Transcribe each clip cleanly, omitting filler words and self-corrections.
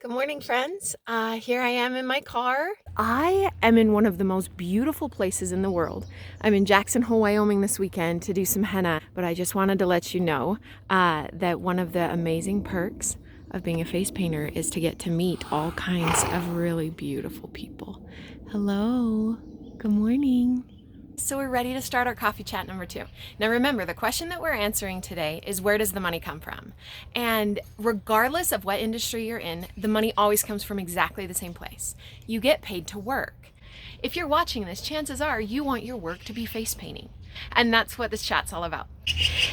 Good morning, friends. Here I am in my car. I am in one of the most beautiful places in the world. I'm in Jackson Hole, Wyoming this weekend to do some henna, but I just wanted to let you know that one of the amazing perks of being a face painter is to get to meet all kinds of really beautiful people. Hello. Good morning. So we're ready to start our coffee chat number 2. Now remember, the question that we're answering today is, where does the money come from? And regardless of what industry you're in, the money always comes from exactly the same place. You get paid to work. If you're watching this, chances are you want your work to be face painting. And that's what this chat's all about.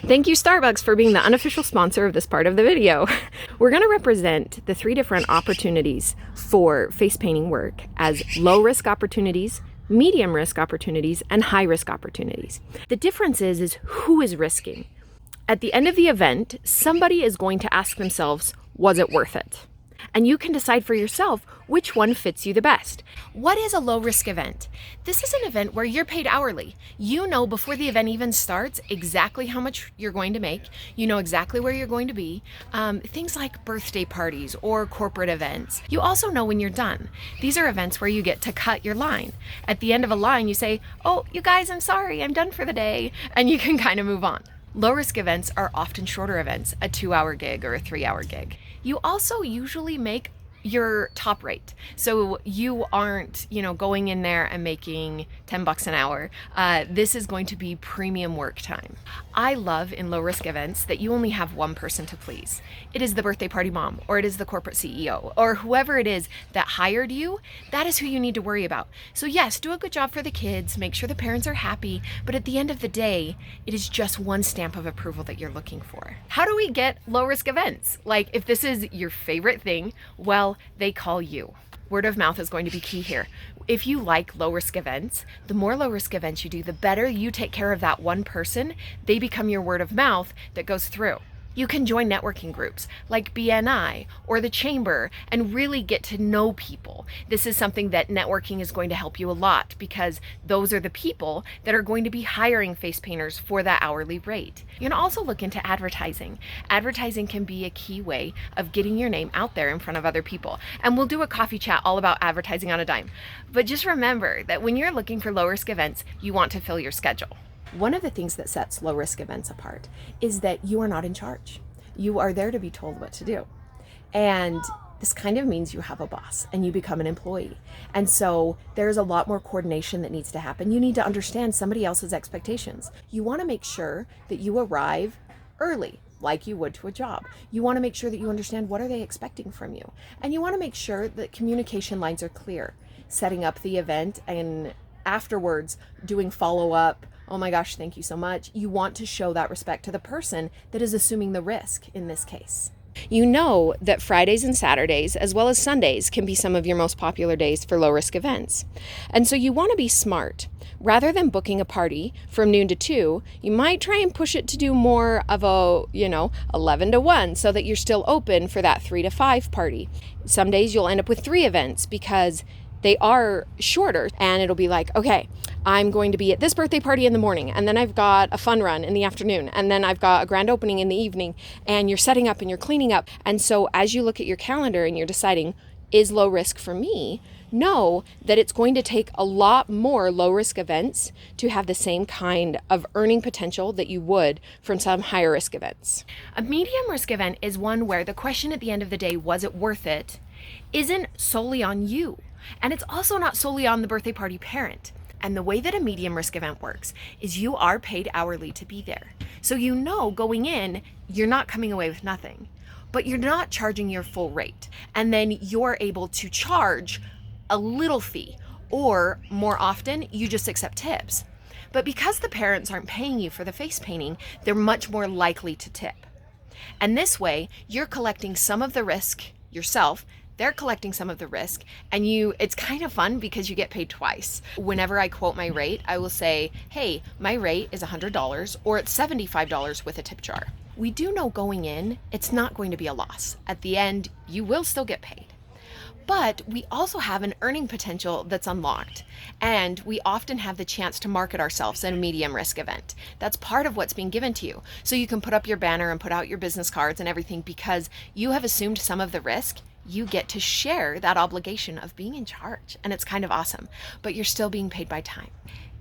Thank you, Starbucks, for being the unofficial sponsor of this part of the video. We're going to represent the 3 different opportunities for face painting work as low risk opportunities, medium risk opportunities, and high risk opportunities. The difference is who is risking. At the end of the event, somebody is going to ask themselves, was it worth it? And you can decide for yourself which one fits you the best. What is a low risk event? This is an event where you're paid hourly. You know before the event even starts exactly how much you're going to make. You know exactly where you're going to be. Things like birthday parties or corporate events. You also know when you're done. These are events where you get to cut your line. At the end of a line, you say, oh, you guys, I'm sorry, I'm done for the day. And you can kind of move on. Low risk events are often shorter events, a 2-hour gig or a 3-hour gig. You also usually make your top rate. So you aren't, going in there and making $10 an hour. This is going to be premium work time. I love in low risk events that you only have one person to please. It is the birthday party mom, or it is the corporate CEO, or whoever it is that hired you. That is who you need to worry about. So yes, do a good job for the kids, make sure the parents are happy, but at the end of the day, it is just one stamp of approval that you're looking for. How do we get low risk events? Like, if this is your favorite thing, well, they call you. Word of mouth is going to be key here. If you like low risk events, the more low risk events you do, the better you take care of that one person. They become your word of mouth that goes through. You can join networking groups like BNI or the Chamber and really get to know people. This is something that networking is going to help you a lot, because those are the people that are going to be hiring face painters for that hourly rate. You can also look into advertising. Advertising can be a key way of getting your name out there in front of other people. And we'll do a coffee chat all about advertising on a dime. But just remember that when you're looking for low risk events, you want to fill your schedule. One of the things that sets low risk events apart is that you are not in charge. You are there to be told what to do. And this kind of means you have a boss and you become an employee. And so there's a lot more coordination that needs to happen. You need to understand somebody else's expectations. You want to make sure that you arrive early, like you would to a job. You want to make sure that you understand what are they expecting from you. And you want to make sure that communication lines are clear. Setting up the event and afterwards doing follow-up, oh my gosh, thank you so much. You want to show that respect to the person that is assuming the risk in this case. You know that Fridays and Saturdays, as well as Sundays, can be some of your most popular days for low-risk events. And so you want to be smart. Rather than booking a party from noon to 2, you might try and push it to do more of a, 11 to 1, so that you're still open for that 3 to 5 party. Some days you'll end up with 3 events because they are shorter, and it'll be like, okay, I'm going to be at this birthday party in the morning, and then I've got a fun run in the afternoon, and then I've got a grand opening in the evening, and you're setting up and you're cleaning up. And so as you look at your calendar and you're deciding, is low risk for me? Know that it's going to take a lot more low risk events to have the same kind of earning potential that you would from some higher risk events. A medium risk event is one where the question at the end of the day, was it worth it, isn't solely on you. And it's also not solely on the birthday party parent. And the way that a medium risk event works is you are paid hourly to be there. So you know going in, you're not coming away with nothing, but you're not charging your full rate. And then you're able to charge a little fee, or more often, you just accept tips. But because the parents aren't paying you for the face painting, they're much more likely to tip. And this way, you're collecting some of the risk yourself. They're collecting some of the risk, and it's kind of fun because you get paid twice. Whenever I quote my rate, I will say, hey, my rate is $100 or it's $75 with a tip jar. We do know going in, it's not going to be a loss. At the end, you will still get paid. But we also have an earning potential that's unlocked, and we often have the chance to market ourselves in a medium risk event. That's part of what's being given to you. So you can put up your banner and put out your business cards and everything because you have assumed some of the risk. you get to share that obligation of being in charge. And it's kind of awesome, but you're still being paid by time.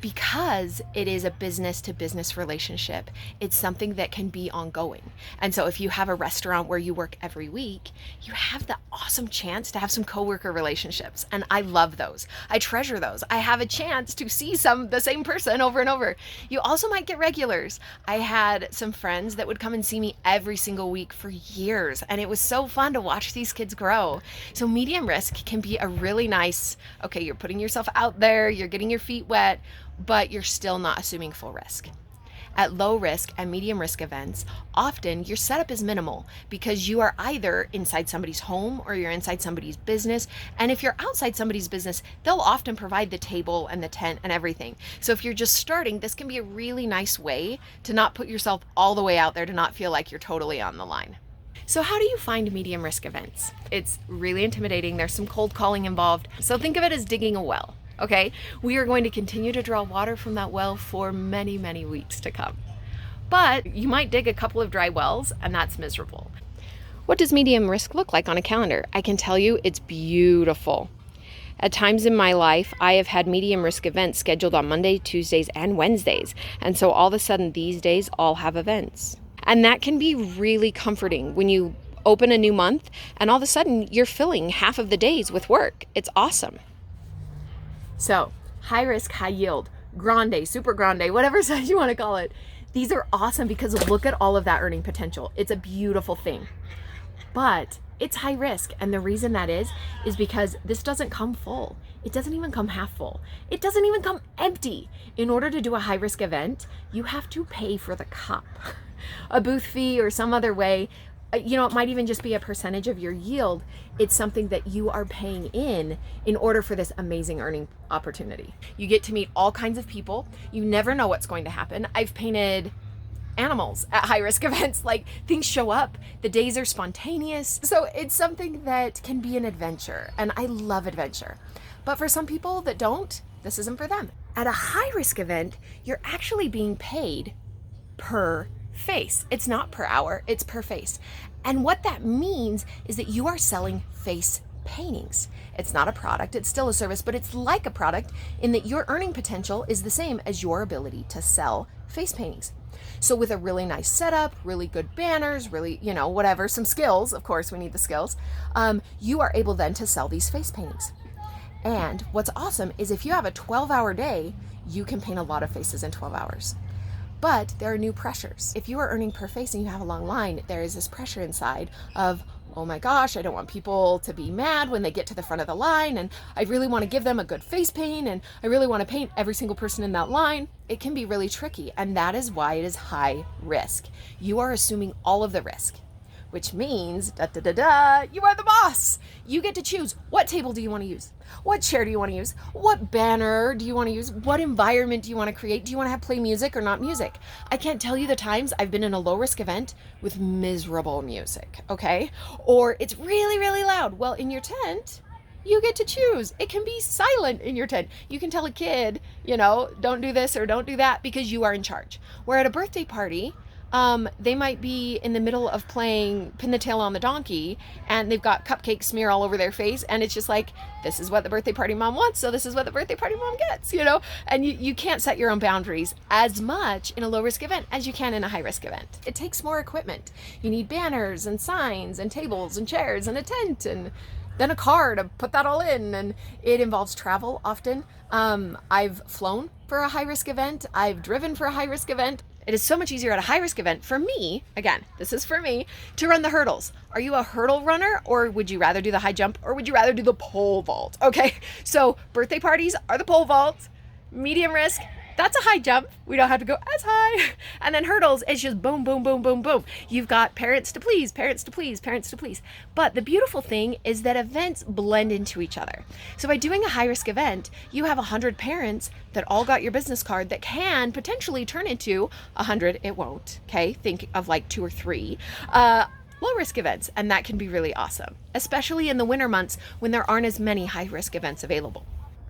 Because it is a business to business relationship, it's something that can be ongoing. And so if you have a restaurant where you work every week, you have the awesome chance to have some coworker relationships. And I love those. I treasure those. I have a chance to see the same person over and over. You also might get regulars. I had some friends that would come and see me every single week for years, and it was so fun to watch these kids grow. So medium risk can be a really nice, okay, you're putting yourself out there, you're getting your feet wet, but you're still not assuming full risk. At low risk and medium risk events, often your setup is minimal because you are either inside somebody's home or you're inside somebody's business. And if you're outside somebody's business, they'll often provide the table and the tent and everything. So if you're just starting, this can be a really nice way to not put yourself all the way out there, to not feel like you're totally on the line. So how do you find medium risk events? It's really intimidating. There's some cold calling involved. So think of it as digging a well. Okay, we are going to continue to draw water from that well for many, many weeks to come. But you might dig a couple of dry wells, and that's miserable. What does medium risk look like on a calendar? I can tell you it's beautiful. At times in my life, I have had medium risk events scheduled on Monday, Tuesdays, and Wednesdays. And so all of a sudden, these days all have events. And that can be really comforting when you open a new month, and all of a sudden you're filling half of the days with work. It's awesome. So high risk, high yield, grande, super grande, whatever size you want to call it. These are awesome because look at all of that earning potential. It's a beautiful thing, but it's high risk. And the reason that is because this doesn't come full. It doesn't even come half full. It doesn't even come empty. In order to do a high risk event, you have to pay for the cup, a booth fee or some other way. It might even just be a percentage of your yield. It's something that you are paying in order for this amazing earning opportunity. You get to meet all kinds of people. You never know what's going to happen. I've painted animals at high risk events. Like, things show up, the days are spontaneous. So it's something that can be an adventure, and I love adventure. But for some people that don't, this isn't for them. At a high risk event, you're actually being paid per face. It's not per hour, it's per face. And what that means is that you are selling face paintings. It's not a product, it's still a service, but it's like a product in that your earning potential is the same as your ability to sell face paintings. So with a really nice setup, really good banners, really, whatever, some skills, of course we need the skills, you are able then to sell these face paintings. And what's awesome is if you have a 12-hour day, you can paint a lot of faces in 12 hours. But there are new pressures. If you are earning per face and you have a long line, there is this pressure inside of, oh my gosh, I don't want people to be mad when they get to the front of the line, and I really want to give them a good face paint, and I really want to paint every single person in that line. It can be really tricky, and that is why it is high risk. You are assuming all of the risk, which means, you are the boss. You get to choose, what table do you want to use? What chair do you want to use? What banner do you want to use? What environment do you want to create? Do you want to have play music or not music? I can't tell you the times I've been in a low risk event with miserable music, okay? Or it's really, really loud. Well, in your tent, you get to choose. It can be silent in your tent. You can tell a kid, don't do this or don't do that because you are in charge. Where at a birthday party, they might be in the middle of playing Pin the Tail on the Donkey, and they've got cupcake smear all over their face, and it's just like, this is what the birthday party mom wants, so this is what the birthday party mom gets, And you can't set your own boundaries as much in a low-risk event as you can in a high-risk event. It takes more equipment. You need banners and signs and tables and chairs and a tent and then a car to put that all in, and it involves travel often. I've flown for a high-risk event. I've driven for a high-risk event. It is so much easier at a high-risk event for me, again, this is for me, to run the hurdles. Are you a hurdle runner, or would you rather do the high jump, or would you rather do the pole vault? Okay, so birthday parties are the pole vault, medium risk, that's a high jump. We don't have to go as high. And then hurdles, it's just boom, boom, boom, boom, boom. You've got parents to please, parents to please, parents to please. But the beautiful thing is that events blend into each other. So by doing a high-risk event, you have 100 parents that all got your business card that can potentially turn into 100. It won't, okay? Think of like 2 or 3. Low-risk events, and that can be really awesome, especially in the winter months when there aren't as many high-risk events available.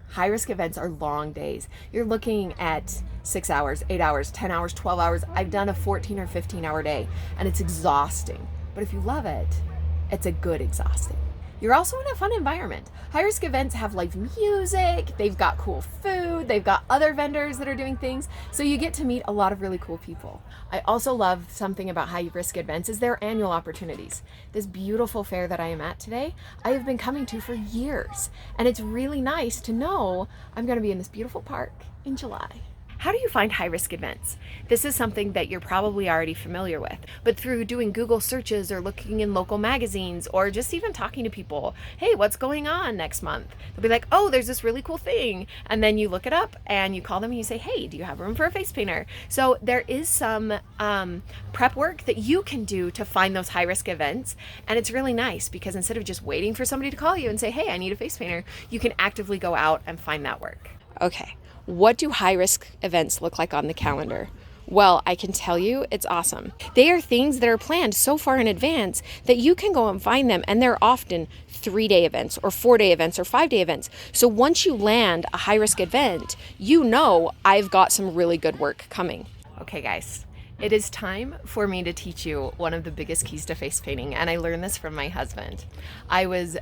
High-risk events are long days. You're looking at 6 hours, 8 hours, 10 hours, 12 hours. I've done a 14 or 15 hour day, and it's exhausting. But if you love it, it's a good exhausting. You're also in a fun environment. High-risk events have live music, they've got cool food, they've got other vendors that are doing things, so you get to meet a lot of really cool people. I also love something about high-risk events is their annual opportunities. This beautiful fair that I am at today, I have been coming to for years, and it's really nice to know I'm going to be in this beautiful park in July. How do you find high-risk events? This is something that you're probably already familiar with, but through doing Google searches or looking in local magazines or just even talking to people, hey, what's going on next month? They'll be like, oh, there's this really cool thing. And then you look it up and you call them and you say, hey, do you have room for a face painter? So there is some prep work that you can do to find those high-risk events. And it's really nice because instead of just waiting for somebody to call you and say, hey, I need a face painter, you can actively go out and find that work. Okay. What do high-risk events look like on the calendar? Well, I can tell you it's awesome. They are things that are planned so far in advance that you can go and find them, and they're often 3-day events or 4-day events or 5-day events. So once you land a high-risk event, you know I've got some really good work coming. Okay, guys. It is time for me to teach you one of the biggest keys to face painting, and I learned this from my husband. I was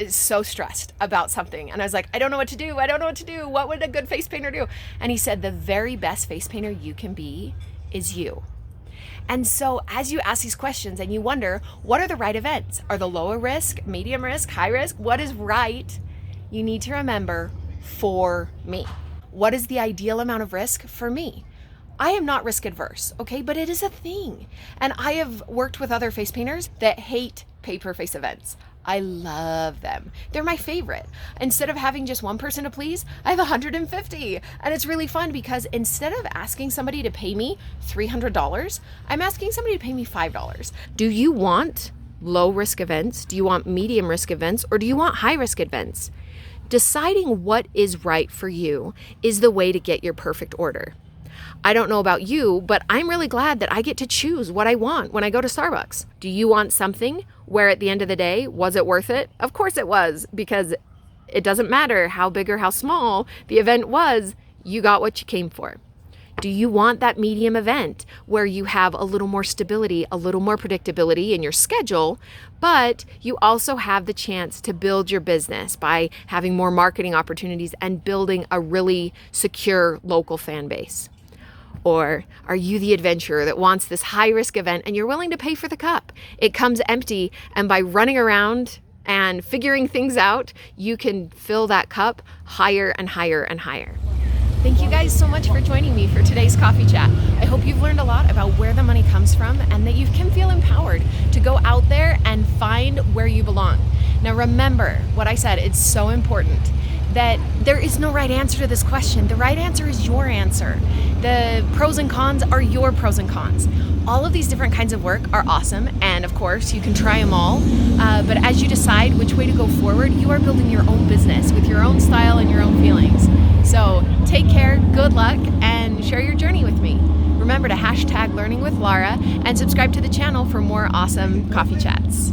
so stressed about something and I was like, I don't know what to do. What would a good face painter do? And he said the very best face painter you can be is you. And so as you ask these questions and you wonder, what are the right events? Are the lower risk, medium risk, high risk? What is right? You need to remember, for me. What is the ideal amount of risk for me? I am not risk adverse, okay, but it is a thing. And I have worked with other face painters that hate pay-per-face events. I love them. They're my favorite. Instead of having just one person to please, I have 150. And it's really fun because instead of asking somebody to pay me $300, I'm asking somebody to pay me $5. Do you want low risk events? Do you want medium risk events? Or do you want high risk events? Deciding what is right for you is the way to get your perfect order. I don't know about you, but I'm really glad that I get to choose what I want when I go to Starbucks. Do you want something where at the end of the day, was it worth it? Of course it was, because it doesn't matter how big or how small the event was, you got what you came for. Do you want that medium event where you have a little more stability, a little more predictability in your schedule, but you also have the chance to build your business by having more marketing opportunities and building a really secure local fan base? Or are you the adventurer that wants this high-risk event and you're willing to pay for the cup? It comes empty, and by running around and figuring things out, you can fill that cup higher and higher and higher. Thank you guys so much for joining me for today's coffee chat. I hope you've learned a lot about where the money comes from and that you can feel empowered to go out there and find where you belong. Now remember what I said, it's so important that there is no right answer to this question. The right answer is your answer. The pros and cons are your pros and cons. All of these different kinds of work are awesome, and of course you can try them all, but as you decide which way to go forward, you are building your own business with your own style and your own feelings. So take care, good luck, and share your journey with me. Remember to #LearningWithLaura and subscribe to the channel for more awesome coffee chats.